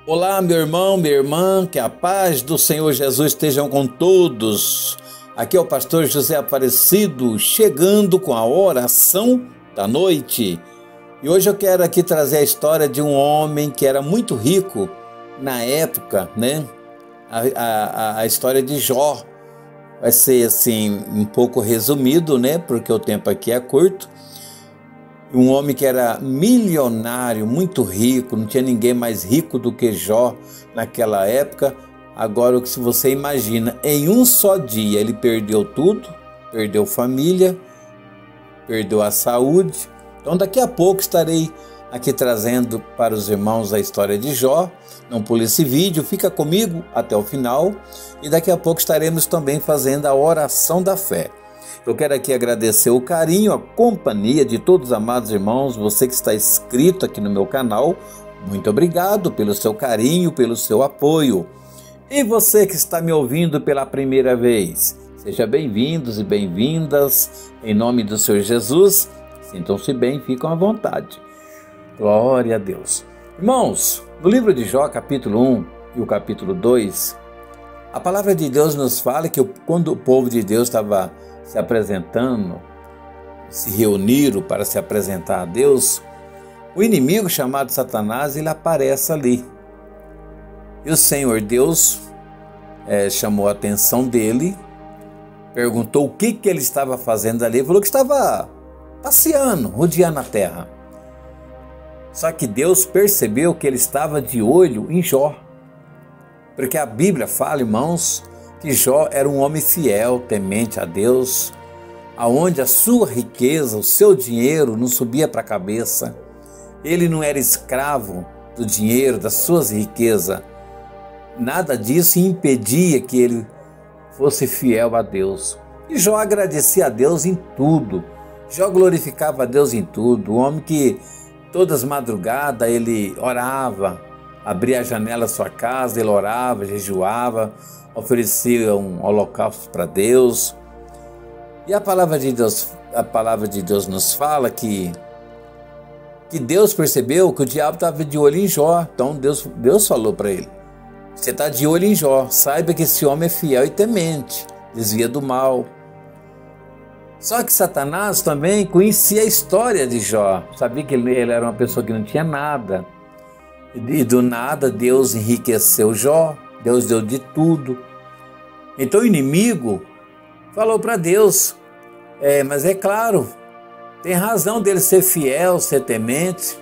Olá, meu irmão, minha irmã, que a paz do Senhor Jesus estejam com todos. Aqui é o pastor José Aparecido, chegando com a oração da noite. E hoje eu quero aqui trazer a história de um homem que era muito rico na época, né? A história de Jó. Vai ser assim, um pouco resumido, né? Porque o tempo aqui é curto. Um homem que era milionário, muito rico, não tinha ninguém mais rico do que Jó naquela época. Agora, se você imagina, em um só dia ele perdeu tudo, perdeu família, perdeu a saúde. Então daqui a pouco estarei aqui trazendo para os irmãos a história de Jó. Não pule esse vídeo, fica comigo até o final e daqui a pouco estaremos também fazendo a oração da fé. Eu quero aqui agradecer o carinho, a companhia de todos os amados irmãos, você que está inscrito aqui no meu canal, muito obrigado pelo seu carinho, pelo seu apoio. E você que está me ouvindo pela primeira vez, seja bem-vindos e bem-vindas, em nome do Senhor Jesus, sintam-se bem, ficam à vontade. Glória a Deus. Irmãos, no livro de Jó, capítulo 1 e o capítulo 2, a palavra de Deus nos fala que quando o povo de Deus estava se apresentando, se reuniram para se apresentar a Deus, o inimigo chamado Satanás, ele aparece ali. E o Senhor Deus chamou a atenção dele, perguntou o que ele estava fazendo ali, falou que estava passeando, rodeando a terra. Só que Deus percebeu que ele estava de olho em Jó, porque a Bíblia fala, irmãos, que Jó era um homem fiel, temente a Deus, aonde a sua riqueza, o seu dinheiro não subia para a cabeça. Ele não era escravo do dinheiro, das suas riquezas. Nada disso impedia que ele fosse fiel a Deus. E Jó agradecia a Deus em tudo. Jó glorificava a Deus em tudo. O homem que todas as madrugadas ele orava, abria a janela da sua casa, ele orava, jejuava, oferecia um holocausto para Deus. E a palavra de Deus nos fala que Deus percebeu que o diabo estava de olho em Jó. Então Deus falou para ele: você está de olho em Jó, saiba que esse homem é fiel e temente, desvia do mal. Só que Satanás também conhecia a história de Jó, sabia que ele era uma pessoa que não tinha nada. E do nada Deus enriqueceu Jó, Deus deu de tudo. Então o inimigo falou para Deus, mas é claro, tem razão dele ser fiel, ser temente.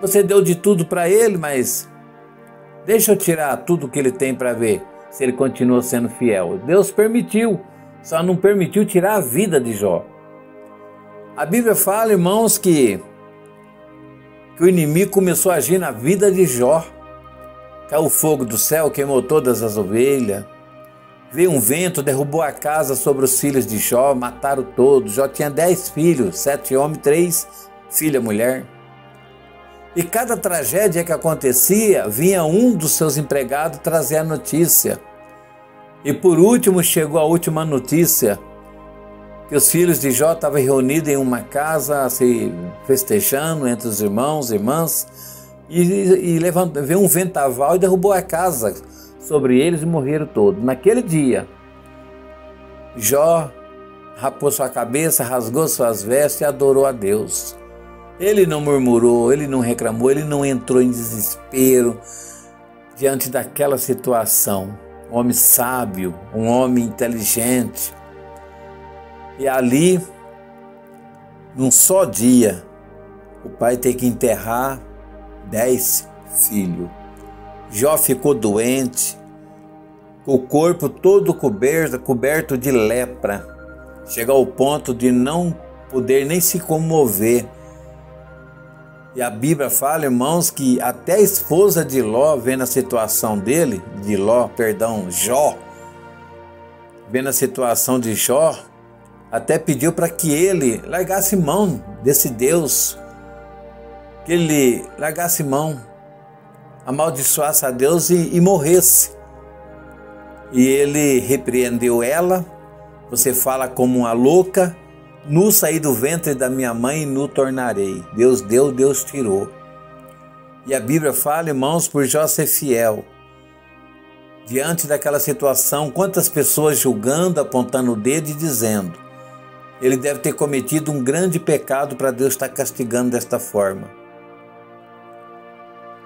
Você deu de tudo para ele, mas deixa eu tirar tudo que ele tem para ver se ele continua sendo fiel. Deus permitiu, só não permitiu tirar a vida de Jó. A Bíblia fala, irmãos, que o inimigo começou a agir na vida de Jó. Caiu o fogo do céu, queimou todas as ovelhas. Veio um vento, derrubou a casa sobre os filhos de Jó, mataram todos. Jó tinha 10 filhos, 7 homens, 3 filha mulher. E cada tragédia que acontecia, vinha um dos seus empregados trazer a notícia. E por último chegou a última notícia, que os filhos de Jó estavam reunidos em uma casa, se festejando entre os irmãos e irmãs, e veio um ventaval e derrubou a casa sobre eles e morreram todos. Naquele dia, Jó rapou sua cabeça, rasgou suas vestes e adorou a Deus. Ele não murmurou, ele não reclamou, ele não entrou em desespero diante daquela situação. Um homem sábio, um homem inteligente. E ali, num só dia, o pai teve que enterrar 10 filhos. Jó ficou doente, o corpo todo coberto de lepra, chegou ao ponto de não poder nem se comover. E a Bíblia fala, irmãos, que até a esposa de Jó, vendo a situação Jó, vendo a situação de Jó, até pediu para que ele largasse mão desse Deus, que ele largasse mão, amaldiçoasse a Deus e morresse. E ele repreendeu ela: você fala como uma louca, nu saí do ventre da minha mãe e nu tornarei. Deus deu, Deus tirou. E a Bíblia fala, irmãos, por Jó ser fiel. Diante daquela situação, quantas pessoas julgando, apontando o dedo e dizendo: ele deve ter cometido um grande pecado para Deus estar castigando desta forma.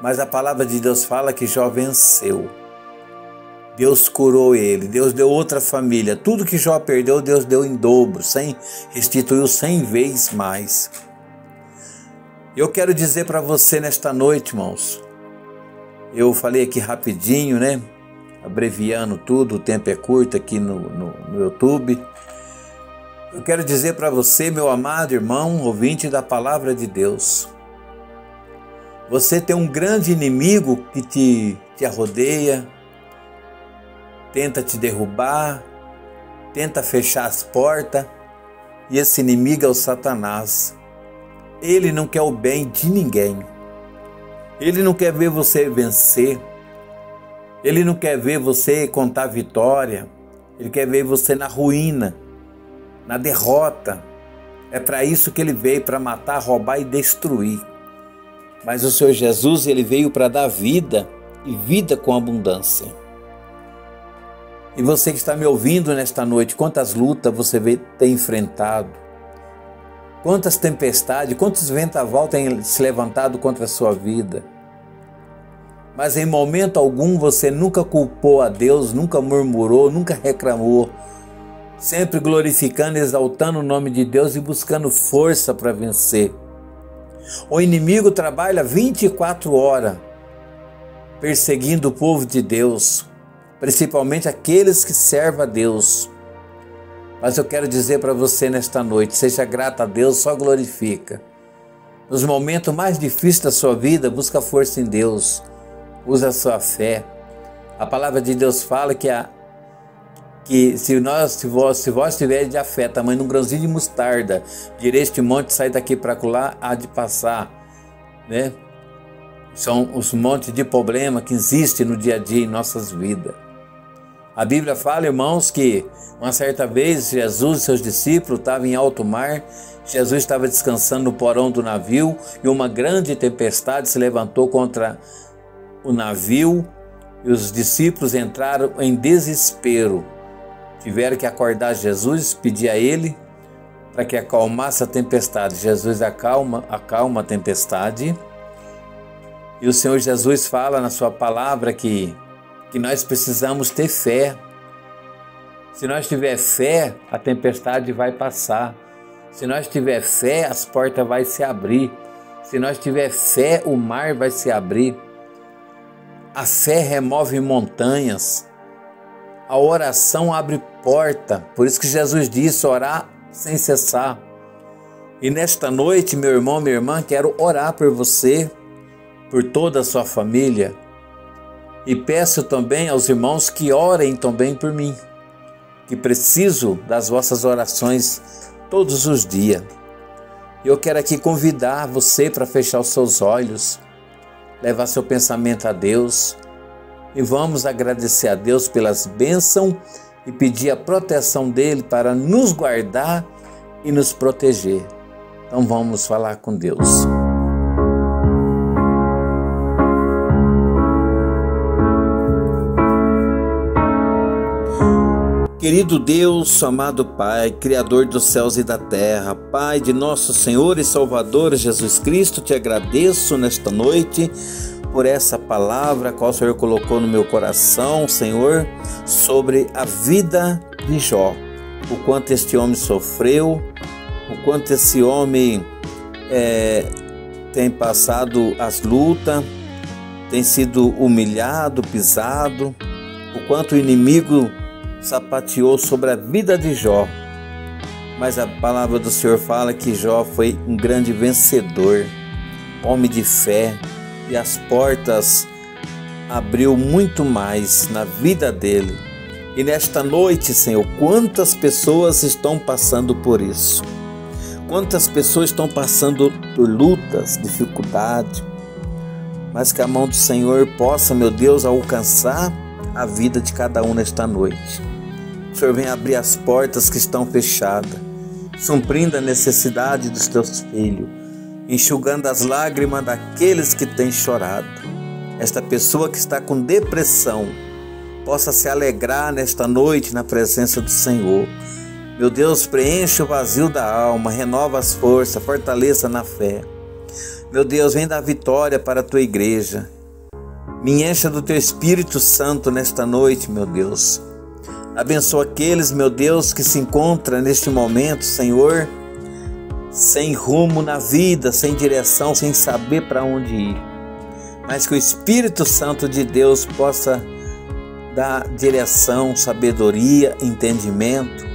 Mas a palavra de Deus fala que Jó venceu. Deus curou ele, Deus deu outra família. Tudo que Jó perdeu, Deus deu em dobro, restituiu 100 vezes mais. Eu quero dizer para você nesta noite, irmãos, eu falei aqui rapidinho, né? Abreviando tudo, o tempo é curto aqui no YouTube. Eu quero dizer para você, meu amado irmão, ouvinte da palavra de Deus, você tem um grande inimigo que te arrodeia, tenta te derrubar, tenta fechar as portas, e esse inimigo é o Satanás. Ele não quer o bem de ninguém. Ele não quer ver você vencer. Ele não quer ver você contar vitória. Ele quer ver você na ruína, na derrota. É para isso que ele veio, para matar, roubar e destruir. Mas o Senhor Jesus, ele veio para dar vida, e vida com abundância. E você que está me ouvindo nesta noite, quantas lutas você tem enfrentado? Quantas tempestades, quantos vendaval têm se levantado contra a sua vida? Mas em momento algum você nunca culpou a Deus, nunca murmurou, nunca reclamou, sempre glorificando, exaltando o nome de Deus e buscando força para vencer. O inimigo trabalha 24 horas perseguindo o povo de Deus, principalmente aqueles que servem a Deus. Mas eu quero dizer para você nesta noite, seja grato a Deus, só glorifica. Nos momentos mais difíceis da sua vida, busca força em Deus, usa a sua fé. A palavra de Deus fala que se vós tiverdes a fé, tamanho de um grãozinho de mostarda, direi este monte, sai daqui para lá, há de passar, né? São os montes de problema que existem no dia a dia em nossas vidas. A Bíblia fala, irmãos, que uma certa vez Jesus e seus discípulos estavam em alto mar, Jesus estava descansando no porão do navio e uma grande tempestade se levantou contra o navio e os discípulos entraram em desespero. Tiveram que acordar Jesus, pedir a ele para que acalmasse a tempestade. Jesus acalma a tempestade. E o Senhor Jesus fala na sua palavra que nós precisamos ter fé. Se nós tiver fé, a tempestade vai passar. Se nós tiver fé, as portas vão se abrir. Se nós tiver fé, o mar vai se abrir. A fé remove montanhas. A oração abre porta. Por isso que Jesus disse, orar sem cessar. E nesta noite, meu irmão, minha irmã, quero orar por você, por toda a sua família. E peço também aos irmãos que orem também por mim, que preciso das vossas orações todos os dias. Eu quero aqui convidar você para fechar os seus olhos, levar seu pensamento a Deus e vamos agradecer a Deus pelas bênçãos e pedir a proteção dele para nos guardar e nos proteger. Então vamos falar com Deus. Querido Deus, amado Pai, Criador dos céus e da terra, Pai de nosso Senhor e Salvador Jesus Cristo, te agradeço nesta noite por essa palavra que o Senhor colocou no meu coração, Senhor, sobre a vida de Jó. O quanto este homem sofreu, o quanto esse homem tem passado as lutas, tem sido humilhado, pisado, o quanto o inimigo sapateou sobre a vida de Jó, mas a palavra do Senhor fala que Jó foi um grande vencedor, homem de fé, e as portas abriu muito mais na vida dele. E nesta noite, Senhor, quantas pessoas estão passando por isso? Quantas pessoas estão passando por lutas, dificuldade, mas que a mão do Senhor possa, meu Deus, alcançar a vida de cada um nesta noite. O Senhor vem abrir as portas que estão fechadas, suprindo a necessidade dos teus filhos. enxugando as lágrimas daqueles que têm chorado. Esta pessoa que está com depressão possa se alegrar nesta noite na presença do Senhor. Meu Deus, preenche o vazio da alma, renova as forças, fortaleça na fé. Meu Deus, vem dar vitória para a tua igreja. Me encha do teu Espírito Santo nesta noite, meu Deus. Abençoa aqueles, meu Deus, que se encontram neste momento, Senhor, sem rumo na vida, sem direção, sem saber para onde ir. Mas que o Espírito Santo de Deus possa dar direção, sabedoria, entendimento.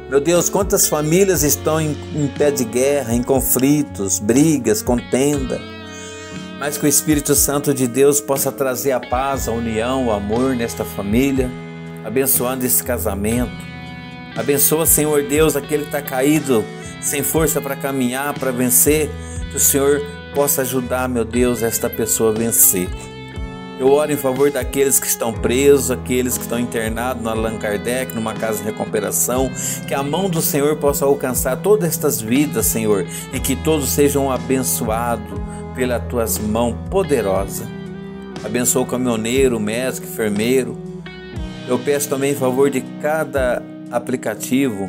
Meu Deus, quantas famílias estão em pé de guerra, em conflitos, brigas, contenda. Mas que o Espírito Santo de Deus possa trazer a paz, a união, o amor nesta família, abençoando esse casamento. Abençoa, Senhor Deus, aquele que está caído, sem força para caminhar, para vencer. Que o Senhor possa ajudar, meu Deus, esta pessoa a vencer. Eu oro em favor daqueles que estão presos, aqueles que estão internados no Allan Kardec, numa casa de recuperação. Que a mão do Senhor possa alcançar todas estas vidas, Senhor, e que todos sejam abençoados pelas tuas mãos poderosas. Abençoa o caminhoneiro, o médico, o enfermeiro. Eu peço também em favor de cada aplicativo.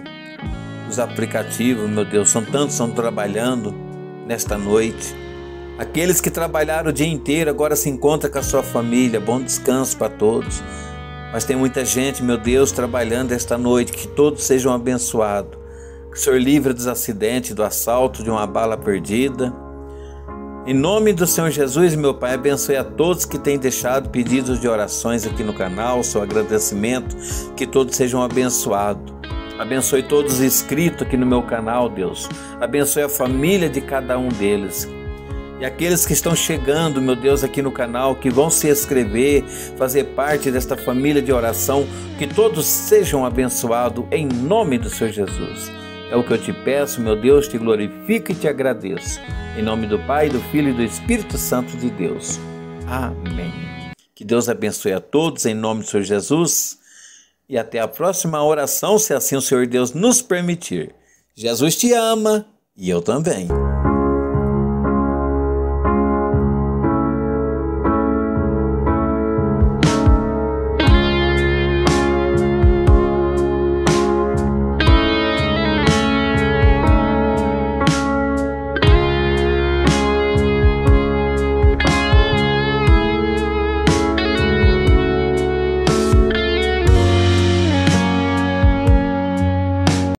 Os aplicativos, meu Deus, são tantos, estão trabalhando nesta noite. Aqueles que trabalharam o dia inteiro agora se encontram com a sua família. Bom descanso para todos. Mas tem muita gente, meu Deus, trabalhando esta noite. Que todos sejam abençoados. Que o Senhor livre dos acidentes, do assalto, de uma bala perdida. Em nome do Senhor Jesus, meu Pai, abençoe a todos que têm deixado pedidos de orações aqui no canal, seu agradecimento, que todos sejam abençoados. Abençoe todos os inscritos aqui no meu canal, Deus. Abençoe a família de cada um deles. E aqueles que estão chegando, meu Deus, aqui no canal, que vão se inscrever, fazer parte desta família de oração, que todos sejam abençoados em nome do Senhor Jesus. É o que eu te peço, meu Deus, te glorifico e te agradeço. Em nome do Pai, do Filho e do Espírito Santo de Deus. Amém. Que Deus abençoe a todos em nome do Senhor Jesus. E até a próxima oração, se assim o Senhor Deus nos permitir. Jesus te ama e eu também.